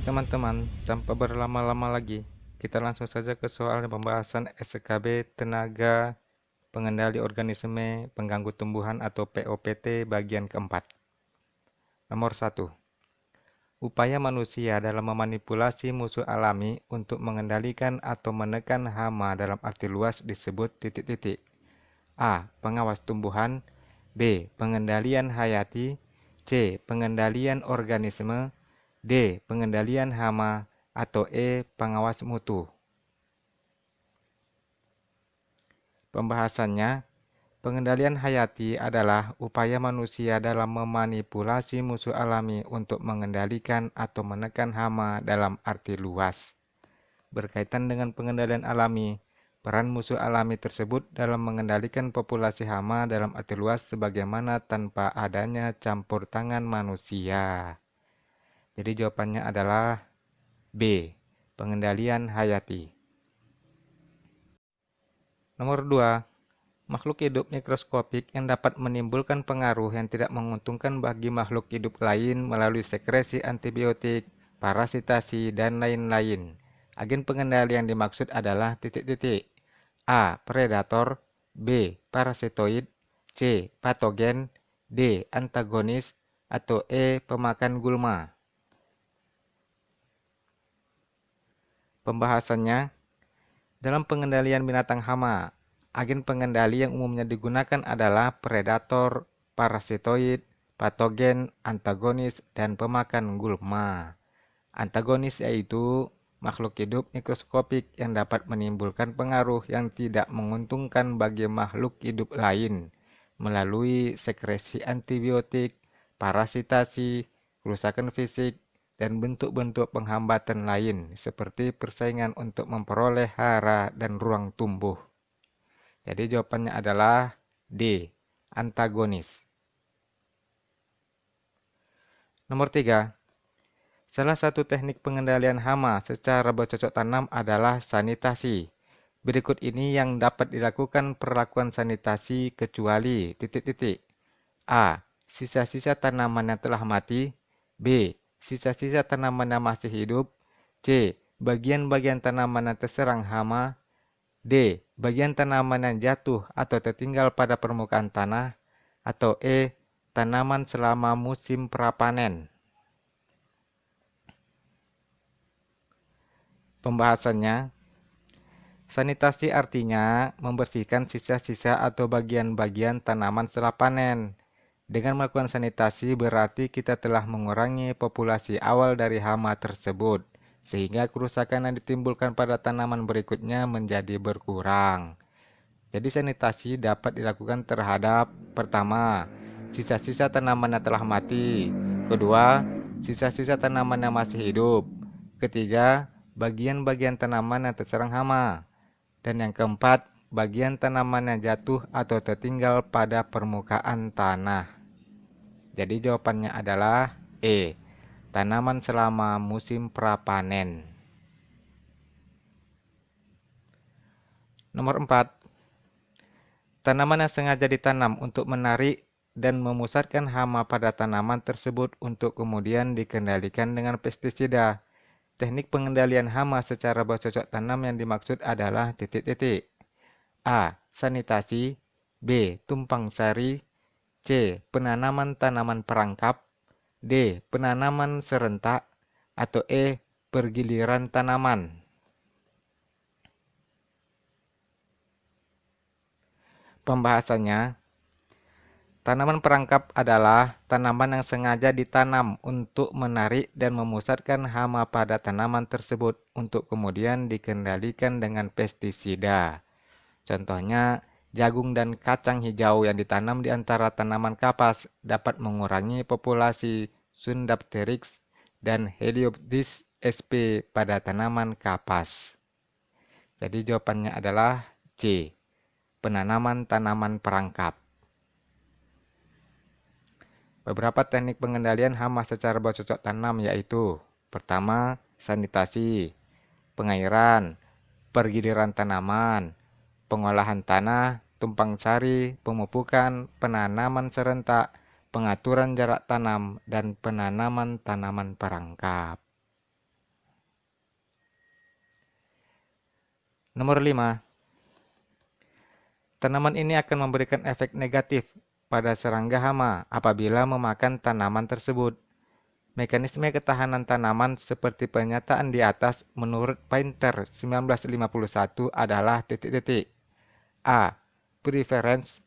Oke teman-teman, tanpa berlama-lama lagi, kita langsung saja ke soal pembahasan SKB Tenaga Pengendali Organisme Pengganggu Tumbuhan atau POPT bagian keempat. Nomor 1. Upaya manusia dalam memanipulasi musuh alami untuk mengendalikan atau menekan hama dalam arti luas disebut titik-titik. A. Pengawas tumbuhan. B. Pengendalian hayati. C. Pengendalian organisme. D. Pengendalian hama. Atau E. Pengawas mutu. Pembahasannya, pengendalian hayati adalah upaya manusia dalam memanipulasi musuh alami untuk mengendalikan atau menekan hama dalam arti luas. Berkaitan dengan pengendalian alami, peran musuh alami tersebut dalam mengendalikan populasi hama dalam arti luas sebagaimana tanpa adanya campur tangan manusia. Jadi jawabannya adalah B. Pengendalian hayati. Nomor 2. Makhluk hidup mikroskopik yang dapat menimbulkan pengaruh yang tidak menguntungkan bagi makhluk hidup lain melalui sekresi antibiotik, parasitasi, dan lain-lain. Agen pengendali yang dimaksud adalah titik-titik. A. Predator. B. Parasitoid. C. Patogen. D. Antagonis. Atau E. Pemakan gulma. Pembahasannya, dalam pengendalian binatang hama, agen pengendali yang umumnya digunakan adalah predator, parasitoid, patogen, antagonis, dan pemakan gulma. Antagonis yaitu makhluk hidup mikroskopik yang dapat menimbulkan pengaruh yang tidak menguntungkan bagi makhluk hidup lain melalui sekresi antibiotik, parasitasi, kerusakan fisik, dan bentuk-bentuk penghambatan lain seperti persaingan untuk memperoleh hara dan ruang tumbuh. Jadi jawabannya adalah D. Antagonis. Nomor 3. Salah satu teknik pengendalian hama secara bercocok tanam adalah sanitasi. Berikut ini yang dapat dilakukan perlakuan sanitasi kecuali titik-titik. A. Sisa-sisa tanaman yang telah mati. B. Sisa-sisa tanaman yang masih hidup. C. Bagian-bagian tanaman yang terserang hama. D. Bagian tanaman yang jatuh atau tertinggal pada permukaan tanah. Atau E. Tanaman selama musim prapanen. Pembahasannya, sanitasi artinya membersihkan sisa-sisa atau bagian-bagian tanaman setelah panen. Dengan melakukan sanitasi berarti kita telah mengurangi populasi awal dari hama tersebut, sehingga kerusakan yang ditimbulkan pada tanaman berikutnya menjadi berkurang. Jadi sanitasi dapat dilakukan terhadap pertama, sisa-sisa tanaman yang telah mati. Kedua, sisa-sisa tanaman yang masih hidup. Ketiga, bagian-bagian tanaman yang terserang hama. Dan yang keempat, bagian tanaman yang jatuh atau tertinggal pada permukaan tanah. Jadi jawabannya adalah E. Tanaman selama musim prapanen. Nomor 4. Tanaman yang sengaja ditanam untuk menarik dan memusatkan hama pada tanaman tersebut untuk kemudian dikendalikan dengan pestisida. Teknik pengendalian hama secara bercocok tanam yang dimaksud adalah titik-titik. A. Sanitasi. B. Tumpang sari. C. Penanaman tanaman perangkap. D. Penanaman serentak. Atau E. Pergiliran tanaman. Pembahasannya, tanaman perangkap adalah tanaman yang sengaja ditanam untuk menarik dan memusatkan hama pada tanaman tersebut untuk kemudian dikendalikan dengan pestisida. Contohnya, jagung dan kacang hijau yang ditanam di antara tanaman kapas dapat mengurangi populasi Sundapteryx dan Heliopsis sp pada tanaman kapas. Jadi jawabannya adalah C. Penanaman tanaman perangkap. Beberapa teknik pengendalian hama secara bercocok tanam yaitu: pertama, sanitasi, pengairan, pergiliran tanaman, pengolahan tanah, tumpang sari, pemupukan, penanaman serentak, pengaturan jarak tanam, dan penanaman tanaman perangkap. Nomor 5. Tanaman ini akan memberikan efek negatif pada serangga hama apabila memakan tanaman tersebut. Mekanisme ketahanan tanaman seperti pernyataan di atas menurut Painter 1951 adalah titik-titik. A. Preference.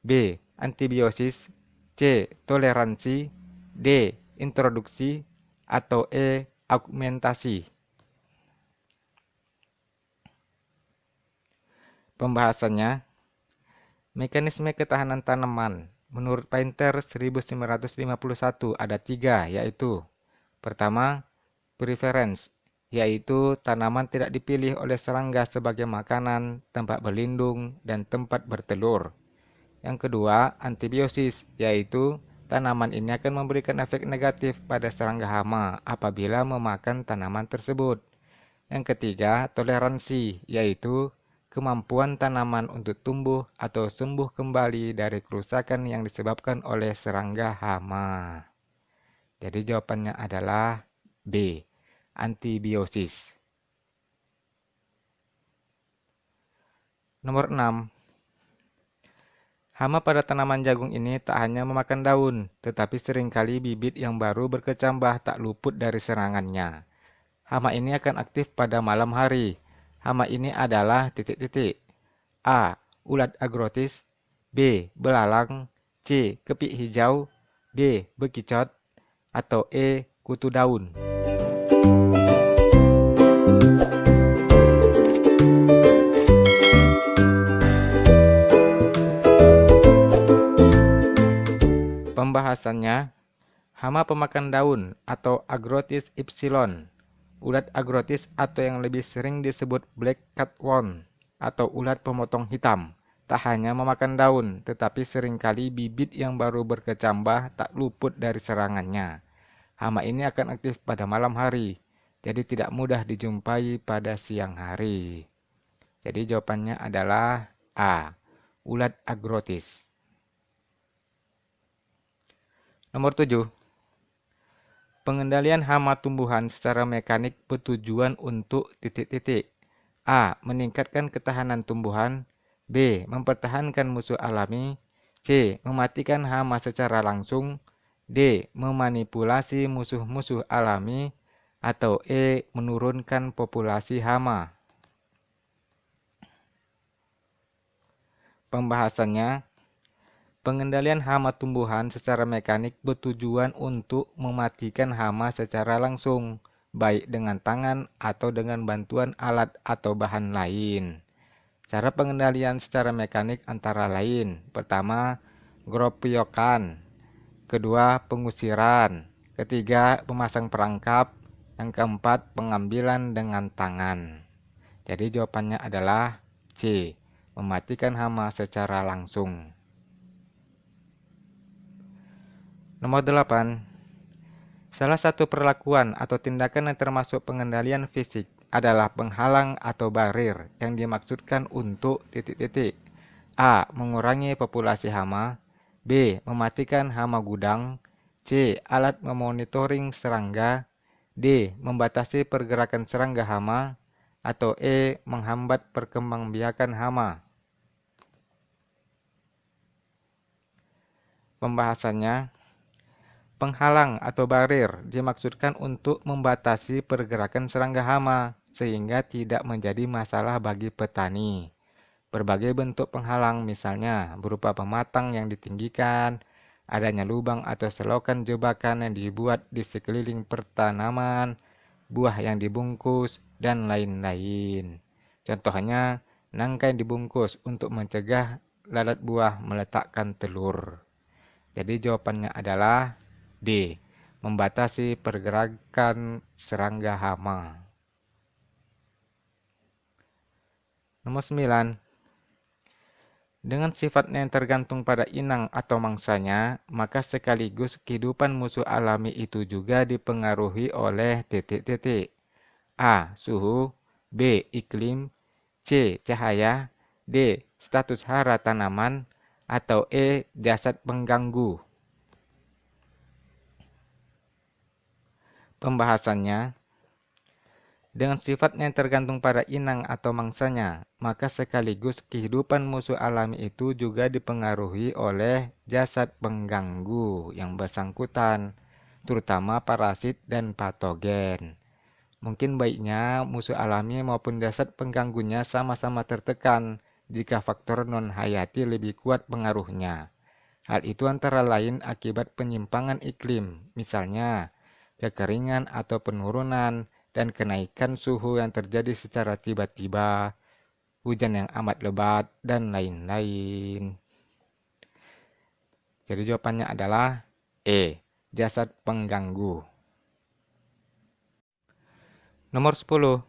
B. Antibiosis. C. Toleransi. D. Introduksi. Atau E. Augmentasi. Pembahasannya, mekanisme ketahanan tanaman menurut Painter 1951 ada 3, yaitu pertama, preference, yaitu tanaman tidak dipilih oleh serangga sebagai makanan, tempat berlindung, dan tempat bertelur. Yang kedua, antibiosis, yaitu tanaman ini akan memberikan efek negatif pada serangga hama apabila memakan tanaman tersebut. Yang ketiga, toleransi, yaitu kemampuan tanaman untuk tumbuh atau sembuh kembali dari kerusakan yang disebabkan oleh serangga hama. Jadi jawabannya adalah B. Antibiosis. Nomor 6. Hama pada tanaman jagung ini tak hanya memakan daun, tetapi seringkali bibit yang baru berkecambah tak luput dari serangannya. Hama ini akan aktif pada malam hari. Hama ini adalah titik-titik. A. Ulat agrotis. B. Belalang. C. Kepik hijau. D. Bekicot. Atau E. Kutu daun. Pembahasannya, hama pemakan daun atau Agrotis ipsilon, ulat agrotis atau yang lebih sering disebut black cutworm atau ulat pemotong hitam, tak hanya memakan daun, tetapi seringkali bibit yang baru berkecambah tak luput dari serangannya. Hama ini akan aktif pada malam hari, jadi tidak mudah dijumpai pada siang hari. Jadi jawabannya adalah A. Ulat agrotis. Nomor 7. Pengendalian hama tumbuhan secara mekanik bertujuan untuk titik-titik. A. Meningkatkan ketahanan tumbuhan. B. Mempertahankan musuh alami. C. Mematikan hama secara langsung. D. Memanipulasi musuh-musuh alami. Atau E. Menurunkan populasi hama. Pembahasannya, pengendalian hama tumbuhan secara mekanik bertujuan untuk mematikan hama secara langsung, baik dengan tangan atau dengan bantuan alat atau bahan lain. Cara pengendalian secara mekanik antara lain, pertama, gropiokan, kedua, pengusiran, ketiga, pemasang perangkap, yang keempat, pengambilan dengan tangan. Jadi jawabannya adalah C, mematikan hama secara langsung. Nomor 8. Salah satu perlakuan atau tindakan yang termasuk pengendalian fisik adalah penghalang atau barir yang dimaksudkan untuk titik-titik. A. Mengurangi populasi hama. B. Mematikan hama gudang. C. Alat memonitoring serangga. D. Membatasi pergerakan serangga hama. Atau E. Menghambat perkembangbiakan hama. Pembahasannya, penghalang atau barir dimaksudkan untuk membatasi pergerakan serangga hama sehingga tidak menjadi masalah bagi petani. Berbagai bentuk penghalang misalnya berupa pematang yang ditinggikan, adanya lubang atau selokan jebakan yang dibuat di sekeliling pertanaman, buah yang dibungkus, dan lain-lain. Contohnya, nangka yang dibungkus untuk mencegah lalat buah meletakkan telur. Jadi jawabannya adalah D. Membatasi pergerakan serangga hama. Nomor 9. Dengan sifatnya yang tergantung pada inang atau mangsanya, maka sekaligus kehidupan musuh alami itu juga dipengaruhi oleh titik-titik. A. Suhu. B. Iklim. C. Cahaya. D. Status hara tanaman. Atau E. Jasad pengganggu. Pembahasannya, Dengan sifatnya yang tergantung pada inang atau mangsanya, maka sekaligus kehidupan musuh alami itu juga dipengaruhi oleh jasad pengganggu yang bersangkutan, terutama parasit dan patogen. Mungkin baiknya musuh alami maupun jasad pengganggunya sama-sama tertekan jika faktor non-hayati lebih kuat pengaruhnya. Hal itu antara lain akibat penyimpangan iklim, misalnya kekeringan atau penurunan, dan kenaikan suhu yang terjadi secara tiba-tiba, hujan yang amat lebat, dan lain-lain. Jadi jawabannya adalah E. Jasad pengganggu. Nomor 10.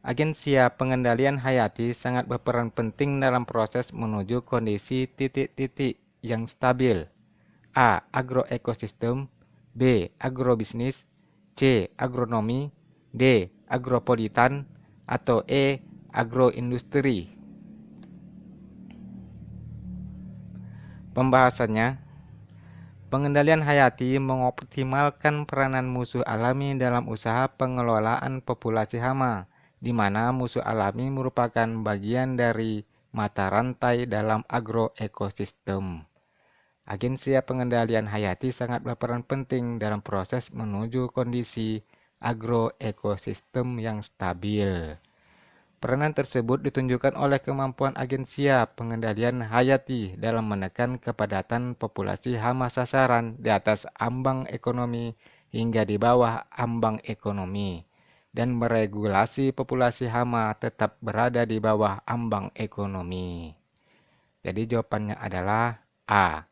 Agensia pengendalian hayati sangat berperan penting dalam proses menuju kondisi titik-titik yang stabil. A. Agroekosistem, B. Agrobisnis, C. Agronomi, D. Agropolitan, atau E. Agroindustri. Pembahasannya, pengendalian hayati mengoptimalkan peranan musuh alami dalam usaha pengelolaan populasi hama, di mana musuh alami merupakan bagian dari mata rantai dalam agroekosistem. Agensia pengendalian hayati sangat berperan penting dalam proses menuju kondisi agroekosistem yang stabil. Peranan tersebut ditunjukkan oleh kemampuan agensia pengendalian hayati dalam menekan kepadatan populasi hama sasaran di atas ambang ekonomi hingga di bawah ambang ekonomi, dan meregulasi populasi hama tetap berada di bawah ambang ekonomi. Jadi jawabannya adalah A.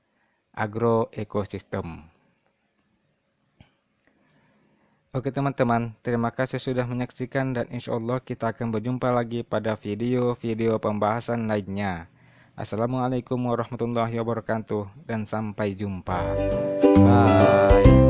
Agroekosistem. Oke teman-teman, terima kasih sudah menyaksikan dan insya Allah kita akan berjumpa lagi pada video-video pembahasan lainnya. Assalamualaikum warahmatullahi wabarakatuh dan sampai jumpa. Bye.